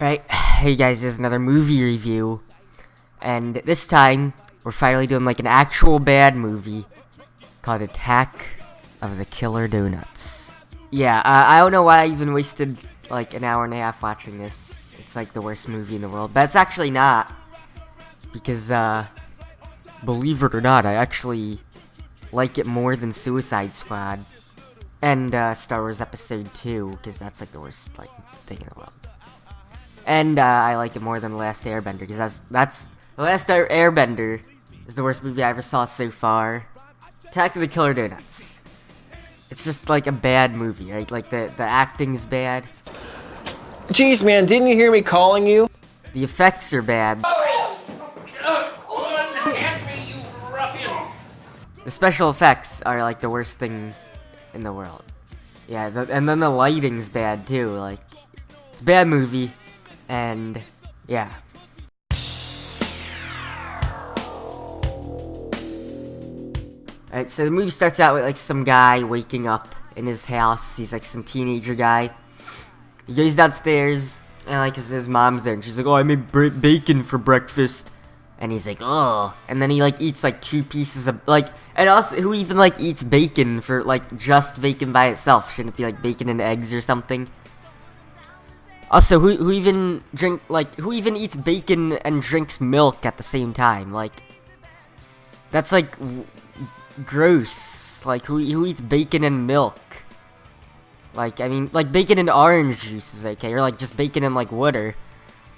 Right, hey guys, this is another movie review, and this time, we're finally doing like an actual bad movie called Attack of the Killer Donuts. Yeah, I don't know why I even wasted like an hour and a half watching this. It's like the worst movie in the world, but it's actually not, because believe it or not, I actually like it more than Suicide Squad and Star Wars Episode 2, because that's like the worst like thing in the world. And I like it more than The Last Airbender, because that's The Last Airbender is the worst movie I ever saw so far. Attack of the Killer Donuts. It's just like a bad movie, right? Like the acting's bad. Jeez, man, didn't you hear me calling you? The effects are bad. The special effects are like the worst thing in the world. Yeah, and then the lighting's bad too. Like, it's a bad movie. And yeah. Alright, so the movie starts out with like some guy waking up in his house. He's like some teenager guy. He goes downstairs and like his mom's there and she's like, "Oh, I made bacon for breakfast." And he's like, "Oh," and then he like eats like 2 pieces of like, and also who even like eats bacon for like just bacon by itself? Shouldn't it be like bacon and eggs or something? Also, who even who even eats bacon and drinks milk at the same time? Like, that's like gross. Like, who eats bacon and milk? Like, I mean, like bacon and orange juice is okay, or like just bacon and like water.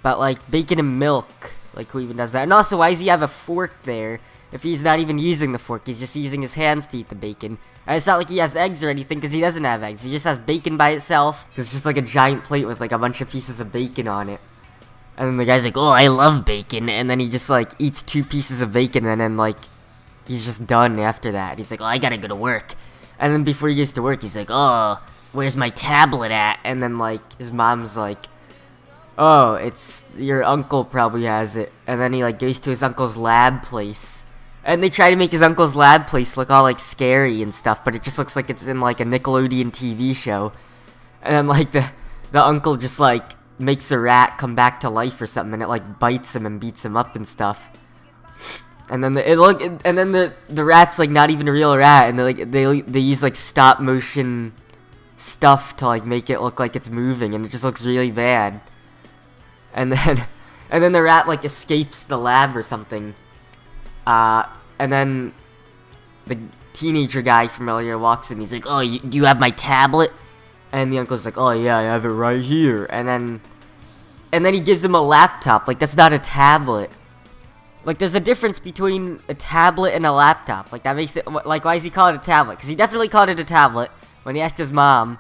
But like bacon and milk, like who even does that? And also, why does he have a fork there if he's not even using the fork? He's just using his hands to eat the bacon. And it's not like he has eggs or anything, because he doesn't have eggs. He just has bacon by itself. It's just like a giant plate with like a bunch of pieces of bacon on it. And then the guy's like, "Oh, I love bacon." And then he just like eats 2 pieces of bacon, and then like he's just done after that. He's like, "Oh, I gotta go to work." And then before he goes to work, he's like, "Oh, where's my tablet at?" And then like his mom's like, "Oh, it's your uncle probably has it." And then he like goes to his uncle's lab place. And they try to make his uncle's lab place look all like scary and stuff, but it just looks like it's in like a Nickelodeon TV show. And then like the uncle just like makes a rat come back to life or something, and it like bites him and beats him up and stuff. And then the rat's like not even a real rat, and they use like stop motion stuff to like make it look like it's moving, and it just looks really bad. And then the rat like escapes the lab or something. And then the teenager guy from earlier walks in. He's like, "Oh, do you have my tablet?" And the uncle's like, "Oh yeah, I have it right here." And then he gives him a laptop. Like, that's not a tablet. Like, there's a difference between a tablet and a laptop. Like, that makes it like, why does he call it a tablet? Because he definitely called it a tablet when he asked his mom.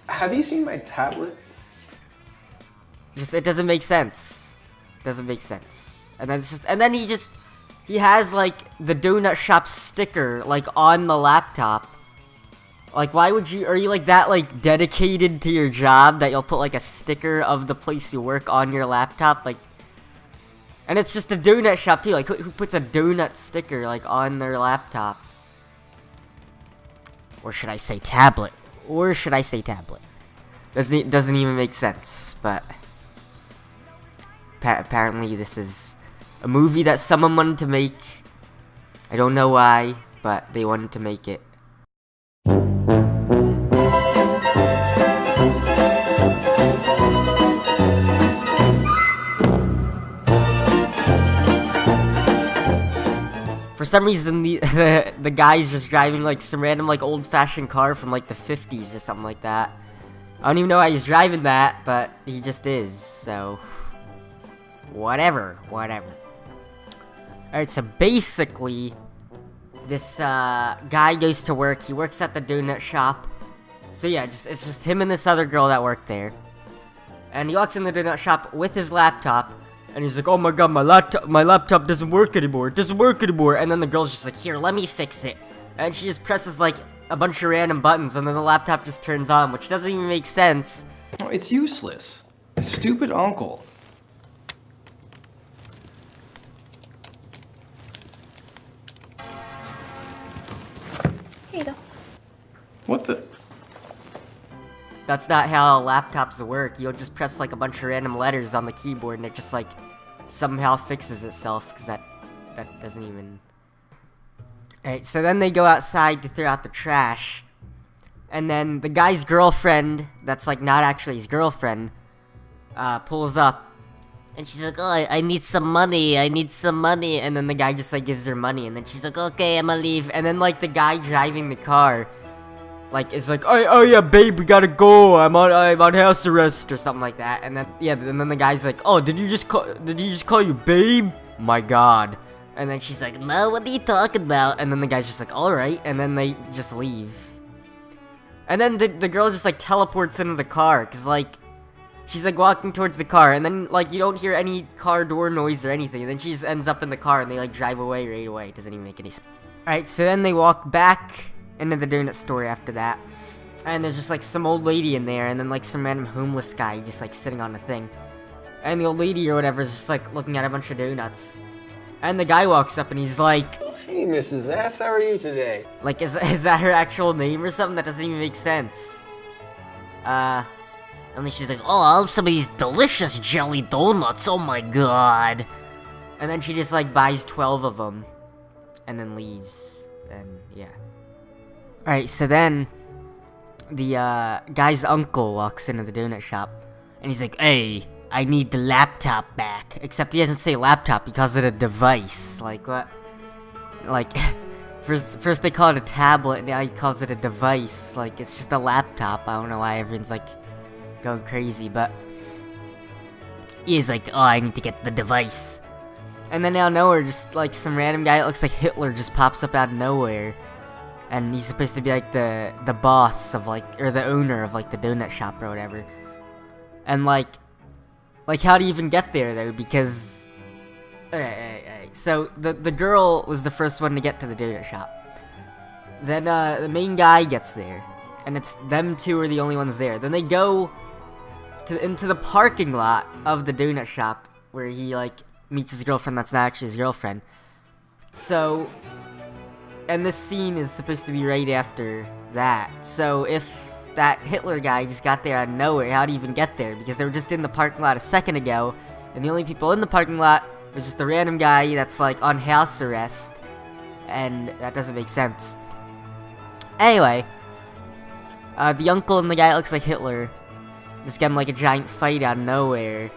Have you seen my tablet? Just, it doesn't make sense. It doesn't make sense. And then he has like the donut shop sticker like on the laptop. Like, why would you? Are you like that like dedicated to your job that you'll put like a sticker of the place you work on your laptop? Like, and it's just a donut shop too. Like, who puts a donut sticker like on their laptop? Or should I say tablet? Or should I say tablet? Doesn't even make sense. But apparently this is a movie that someone wanted to make. I don't know why, but they wanted to make it. For some reason, the guy's just driving like some random like old-fashioned car from like the 50s or something like that. I don't even know why he's driving that, but he just is, so whatever. Alright, so basically, this guy goes to work. He works at the donut shop. So yeah, it's just him and this other girl that work there. And he walks in the donut shop with his laptop, and he's like, "Oh my god, my laptop doesn't work anymore. It doesn't work anymore." And then the girl's just like, "Here, let me fix it." And she just presses like a bunch of random buttons, and then the laptop just turns on, which doesn't even make sense. Oh, it's useless. A stupid uncle. Here you go. What the? that's not how laptops work. You don't just press like a bunch of random letters on the keyboard and it just like somehow fixes itself, because that doesn't even... Alright, so then they go outside to throw out the trash. And then the guy's girlfriend, that's like not actually his girlfriend, pulls up. And she's like, oh, I need some money, and then the guy just, like, gives her money, and then she's like, okay, I'm gonna leave, and then, like, the guy driving the car, like, is like, oh yeah, babe, we gotta go, I'm on house arrest, or something like that, and then, yeah, and then the guy's like, oh, did you just call you babe? My god. And then she's like, no, what are you talking about? And then the guy's just like, alright, and then they just leave. And then the girl just, like, teleports into the car, cause, like, she's like walking towards the car, and then like you don't hear any car door noise or anything, and then she just ends up in the car and they like drive away right away. It doesn't even make any sense. Alright, so then they walk back into the donut store after that, and there's just like some old lady in there, and then like some random homeless guy just like sitting on a thing. And the old lady or whatever is just like looking at a bunch of donuts. And the guy walks up and he's like, Hey, Mrs. S, how are you today? like, is that her actual name or something? That doesn't even make sense. And then she's like, oh, I'll have some of these delicious jelly donuts, oh my god. And then she just, like, buys 12 of them. And then leaves. And, yeah. Alright, so then, the, guy's uncle walks into the donut shop. And he's like, hey, I need the laptop back. Except he doesn't say laptop, he calls it a device. Like, what? Like, first they call it a tablet, and now he calls it a device. Like, it's just a laptop. I don't know why everyone's, like, going crazy, but he's like, oh, I need to get the device. And then out of nowhere, just like some random guy that looks like Hitler just pops up out of nowhere, and he's supposed to be like the boss of like, or the owner of like the donut shop or whatever. And like how do you even get there though? Because alright. So the girl was the first one to get to the donut shop. Then the main guy gets there, and it's them two are the only ones there. Then they go into the parking lot of the donut shop where he like meets his girlfriend that's not actually his girlfriend. So, and this scene is supposed to be right after that. So if that Hitler guy just got there out of nowhere, how'd he even get there? Because they were just in the parking lot a second ago, and the only people in the parking lot was just a random guy that's like on house arrest, and that doesn't make sense. Anyway, the uncle and the guy that looks like Hitler just get in like a giant fight out of nowhere.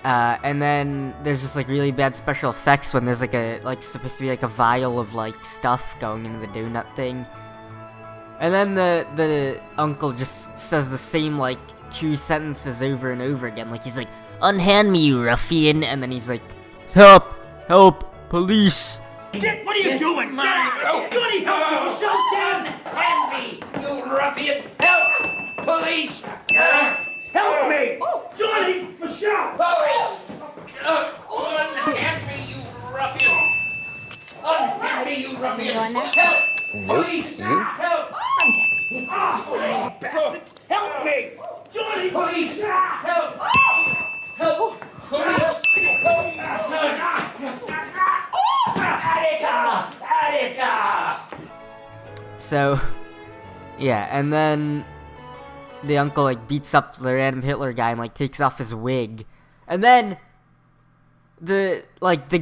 And then there's just like really bad special effects when there's like supposed to be like a vial of like stuff going into the donut thing. And then the uncle just says the same like 2 sentences over and over again. Like he's like, unhand me, you ruffian. And then he's like, help, police. What are you doing? Get out! You need help yourself, Dan! Hand me, you ruffian! Help! Police! Help me! Johnny! Michelle! Unhand me, you ruffian! Unhand me, you ruffian! Help! Police! Help! It's bastard! Help me! Johnny! Police! Help! Help! Police! So, yeah, and then the uncle like beats up the random Hitler guy and like takes off his wig. And then the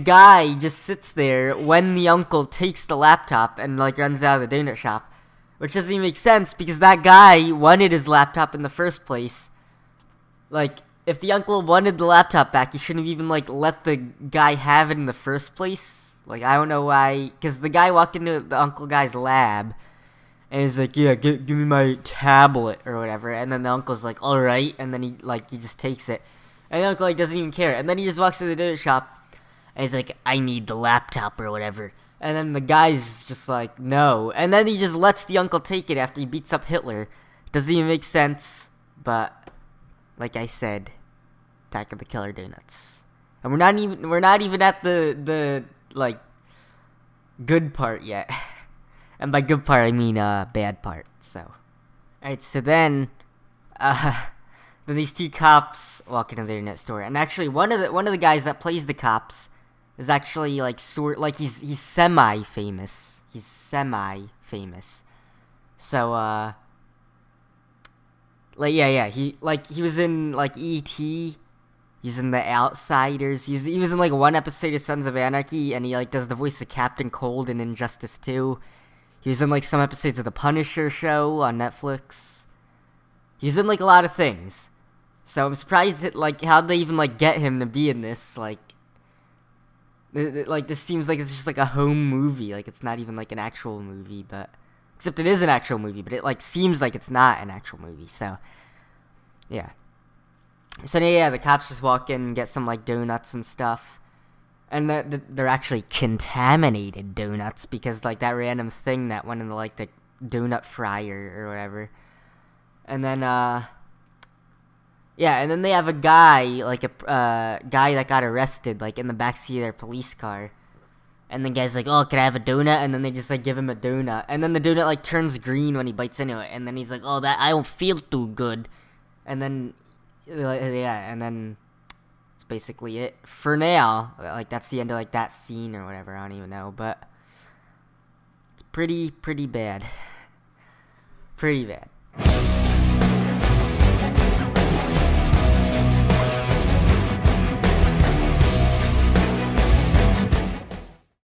guy just sits there when the uncle takes the laptop and like runs out of the donut shop. Which doesn't even make sense because that guy wanted his laptop in the first place. Like, if the uncle wanted the laptop back, he shouldn't have even like let the guy have it in the first place. Like, I don't know why, because the guy walked into the uncle guy's lab, and he's like, yeah, give me my tablet, or whatever, and then the uncle's like, alright, and then he just takes it, and the uncle, like, doesn't even care, and then he just walks to the donut shop, and he's like, I need the laptop, or whatever, and then the guy's just like, no, and then he just lets the uncle take it after he beats up Hitler. Doesn't even make sense, but, like I said, Attack of the Killer Donuts. And we're not even at the like, good part yet. And by good part, I mean, bad part, so. Alright, so then these 2 cops walk into the internet store. And actually, one of the guys that plays the cops is actually, like, he's semi-famous. He's semi-famous. So, Like, yeah, he was in, like, E.T., he's in The Outsiders, he was in, like, one episode of Sons of Anarchy, and he, like, does the voice of Captain Cold in Injustice 2. He was in, like, some episodes of The Punisher show on Netflix. He was in, like, a lot of things. So I'm surprised at, like, how'd they even, like, get him to be in this, like, this seems like it's just, like, a home movie, like, it's not even, like, an actual movie, but, except it is an actual movie, but it, like, seems like it's not an actual movie, so, yeah. So, yeah, the cops just walk in and get some, like, donuts and stuff, and they're actually contaminated donuts, because, like, that random thing that went in the, like, the donut fryer or whatever, and then, yeah, and then they have a guy, like a guy that got arrested, like in the backseat of their police car. And the guy's like, "Oh, can I have a donut?" And then they just like give him a donut. And then the donut like turns green when he bites into it. And then he's like, "Oh, that I don't feel too good." And then, yeah, and then it's basically it for now. Like that's the end of like that scene or whatever. I don't even know, but it's pretty bad. Pretty bad.